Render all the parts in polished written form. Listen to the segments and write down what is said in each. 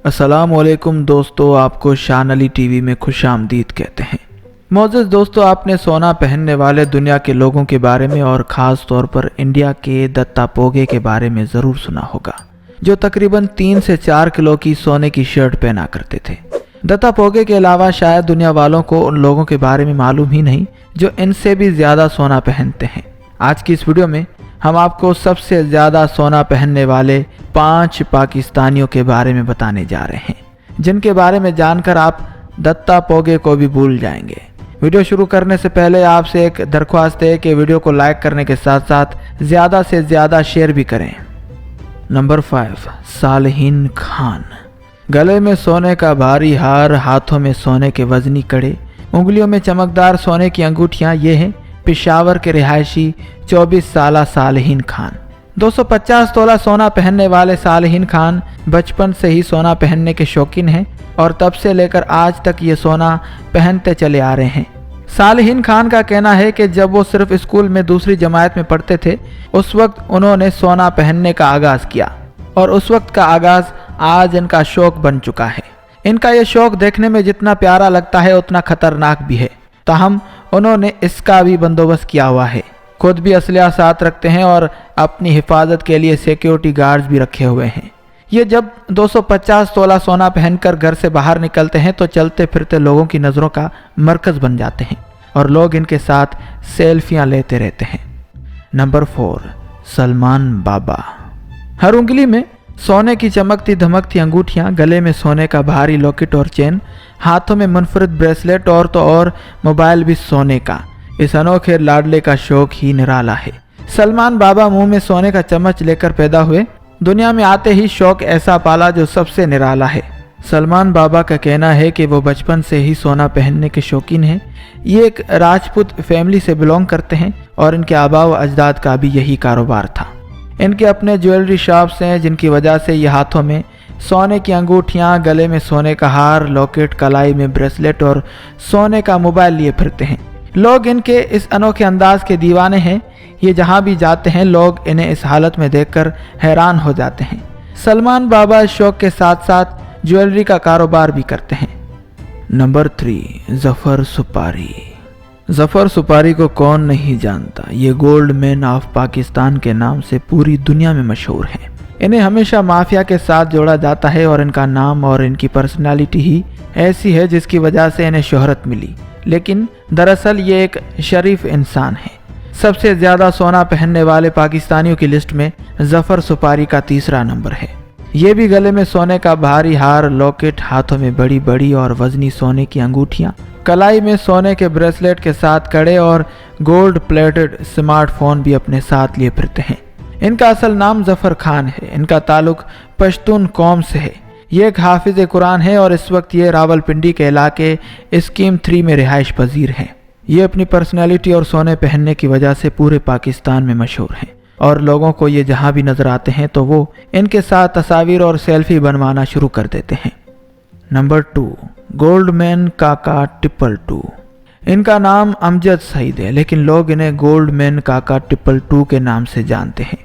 अस्सलामुअलैकुम दोस्तों, आपको शान अली टीवी में खुशामदीद कहते हैं। मोअज़्ज़ज़ दोस्तों, आपने सोना पहनने वाले दुनिया के लोगों के बारे में और ख़ास तौर पर इंडिया के दत्ता पोगे के बारे में ज़रूर सुना होगा, जो तकरीबन 3 से 4 किलो की सोने की शर्ट पहना करते थे। दत्ता पोगे के अलावा शायद दुनिया वालों को उन लोगों के बारे में मालूम ही नहीं जो इनसे भी ज़्यादा सोना पहनते हैं। आज की इस वीडियो में हम आपको सबसे ज़्यादा सोना पहनने वाले 5 पाकिस्तानियों के बारे में बताने जा रहे हैं, जिनके बारे में जानकर आप दत्ता पोगे को भी भूल जाएंगे। वीडियो शुरू करने से पहले आपसे एक दरख्वास्त है कि वीडियो को लाइक करने के साथ साथ ज़्यादा से ज़्यादा शेयर भी करें। नंबर 5, सालहीन खान। गले में सोने का भारी हार, हाथों में सोने के वजनी कड़े, उंगलियों में चमकदार सोने की अंगूठियां, ये हैं पेशावर के रिहायशी 24 साला सालहीन खान। 250 तोला सोना पहनने वाले सालहीन खान बचपन से ही सोना पहनने के शौकीन हैं और तब से लेकर आज तक ये सोना पहनते चले आ रहे हैं। सालहीन खान का कहना है कि जब वो सिर्फ स्कूल में दूसरी जमात में पढ़ते थे, उस वक्त उन्होंने सोना पहनने का आगाज़ किया और उस वक्त का आगाज़ आज इनका शौक बन चुका है। इनका ये शौक देखने में जितना प्यारा लगता है उतना खतरनाक भी है, ताहम उन्होंने इसका भी बंदोबस्त किया हुआ है। खुद भी असलहा साथ रखते हैं और अपनी हिफाजत के लिए सिक्योरिटी गार्ड्स भी रखे हुए हैं। ये जब 250 तोला सोना पहनकर घर से बाहर निकलते हैं तो चलते फिरते लोगों की नज़रों का मरकज़ बन जाते हैं और लोग इनके साथ सेल्फियां लेते रहते हैं। नंबर 4, सलमान बाबा। हर उंगली में सोने की चमकती धमकती अंगूठियां, गले में सोने का भारी लॉकेट और चेन, हाथों में मुनफरद ब्रेसलेट और तो और मोबाइल भी सोने का। इस अनोखे लाडले का शौक ही निराला है। सलमान बाबा मुंह में सोने का चम्मच लेकर पैदा हुए, दुनिया में आते ही शौक ऐसा पाला जो सबसे निराला है। सलमान बाबा का कहना है कि वो बचपन से ही सोना पहनने के शौकीन हैं। ये एक राजपूत फैमिली से बिलोंग करते हैं और इनके आबा व अजदाद का भी यही कारोबार था। इनके अपने ज्वेलरी शॉप्स हैं, जिनकी वजह से ये हाथों में सोने की अंगूठियां, गले में सोने का हार, लॉकेट, कलाई में ब्रेसलेट और सोने का मोबाइल लिए फिरते हैं। लोग इनके इस अनोखे अंदाज के दीवाने हैं। ये जहां भी जाते हैं लोग इन्हें इस हालत में देखकर हैरान हो जाते हैं। सलमान बाबा शौक के साथ साथ ज्वेलरी का कारोबार भी करते हैं। नंबर 3, जफर सुपारी। जफर सुपारी को कौन नहीं जानता। ये गोल्ड मैन ऑफ पाकिस्तान के नाम से पूरी दुनिया में मशहूर हैं। इन्हें हमेशा माफिया के साथ जोड़ा जाता है और इनका नाम और इनकी पर्सनालिटी ही ऐसी है जिसकी वजह से इन्हें शोहरत मिली, लेकिन दरअसल ये एक शरीफ इंसान है। सबसे ज़्यादा सोना पहनने वाले पाकिस्तानियों की लिस्ट में जफर सुपारी का 3रा नंबर है। ये भी गले में सोने का भारी हार, लॉकेट, हाथों में बड़ी बड़ी और वजनी सोने की अंगूठियां, कलाई में सोने के ब्रेसलेट के साथ कड़े और गोल्ड प्लेटेड स्मार्टफोन भी अपने साथ लिए फिरते हैं। इनका असल नाम जफर खान है। इनका ताल्लुक पश्तून कौम से है। ये एक हाफिज कुरान है और इस वक्त ये रावलपिंडी के इलाके स्कीम 3 में रिहाइश पजीर हैं। ये अपनी पर्सनैलिटी और सोने पहनने की वजह से पूरे पाकिस्तान में मशहूर हैं और लोगों को ये जहाँ भी नज़र आते हैं तो वो इनके साथ तस्वीर और सेल्फी बनवाना शुरू कर देते हैं। नंबर 2, गोल्डमैन काका 222। इनका नाम अमजद सईद है, लेकिन लोग इन्हें गोल्डमैन काका 222 के नाम से जानते हैं।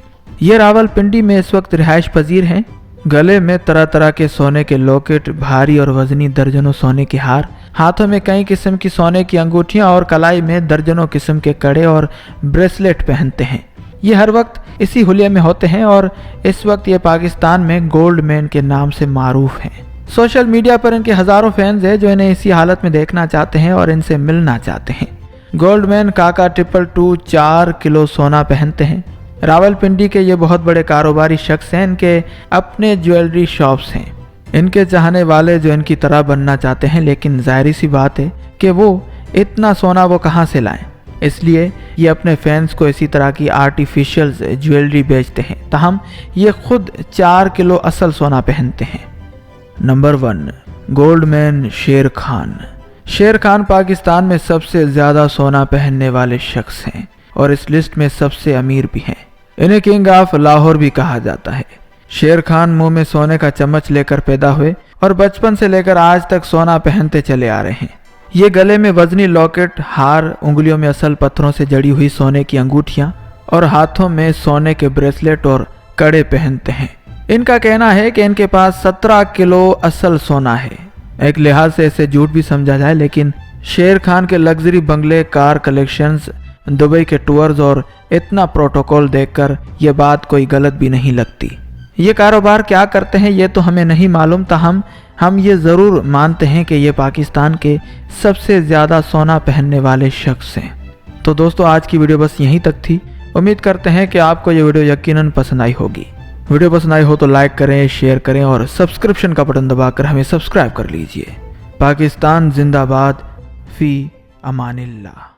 ये रावलपिंडी में इस वक्त रिहाइश पजीर हैं। गले में तरह तरह के सोने के लॉकेट, भारी और वजनी दर्जनों सोने के हार, हाथों में कई किस्म की सोने की अंगूठियां और कलाई में दर्जनों किस्म के कड़े और ब्रेसलेट पहनते हैं। ये हर वक्त इसी हुलिये में होते हैं और इस वक्त ये पाकिस्तान में गोल्ड मैन के नाम से मारूफ हैं। सोशल मीडिया पर इनके हज़ारों फैंस हैं जो इन्हें इसी हालत में देखना चाहते हैं और इनसे मिलना चाहते हैं। गोल्डमैन काका 222 4 किलो सोना पहनते हैं। रावलपिंडी के ये बहुत बड़े कारोबारी शख्स हैं। इनके अपने ज्वेलरी शॉप्स हैं। इनके चाहने वाले जो इनकी तरह बनना चाहते हैं, लेकिन जाहिर सी बात है कि वो इतना सोना वो कहाँ से लाएं। इसलिए ये अपने फैंस को इसी तरह की आर्टिफिशियल ज्वेलरी बेचते हैं, ताहम ये खुद 4 किलो असल सोना पहनते हैं। नंबर 1, गोल्डमैन शेर खान। शेर खान पाकिस्तान में सबसे ज़्यादा सोना पहनने वाले शख्स हैं और इस लिस्ट में सबसे अमीर भी हैं। इन्हें किंग ऑफ लाहौर भी कहा जाता है। शेर खान मुंह में सोने का चम्मच लेकर पैदा हुए और बचपन से लेकर आज तक सोना पहनते चले आ रहे हैं। ये गले में वजनी लॉकेट, हार, उंगलियों में असल पत्थरों से जड़ी हुई सोने की अंगूठियां और हाथों में सोने के ब्रेसलेट और कड़े पहनते हैं। इनका कहना है कि इनके पास 17 किलो असल सोना है। एक लिहाज से इसे झूठ भी समझा जाए, लेकिन शेर खान के लग्जरी बंगले, कार कलेक्शंस, दुबई के टूर्स और इतना प्रोटोकॉल देखकर यह बात कोई गलत भी नहीं लगती। ये कारोबार क्या करते हैं ये तो हमें नहीं मालूम, ताहम हम ये ज़रूर मानते हैं कि ये पाकिस्तान के सबसे ज़्यादा सोना पहनने वाले शख्स हैं। तो दोस्तों, आज की वीडियो बस यहीं तक थी। उम्मीद करते हैं कि आपको ये वीडियो यकीनन पसंद आई होगी। वीडियो पसंद आई हो तो लाइक करें, शेयर करें और सब्सक्रिप्शन का बटन दबाकर हमें सब्सक्राइब कर लीजिए। पाकिस्तान जिंदाबाद, फी अमानिल्लाह।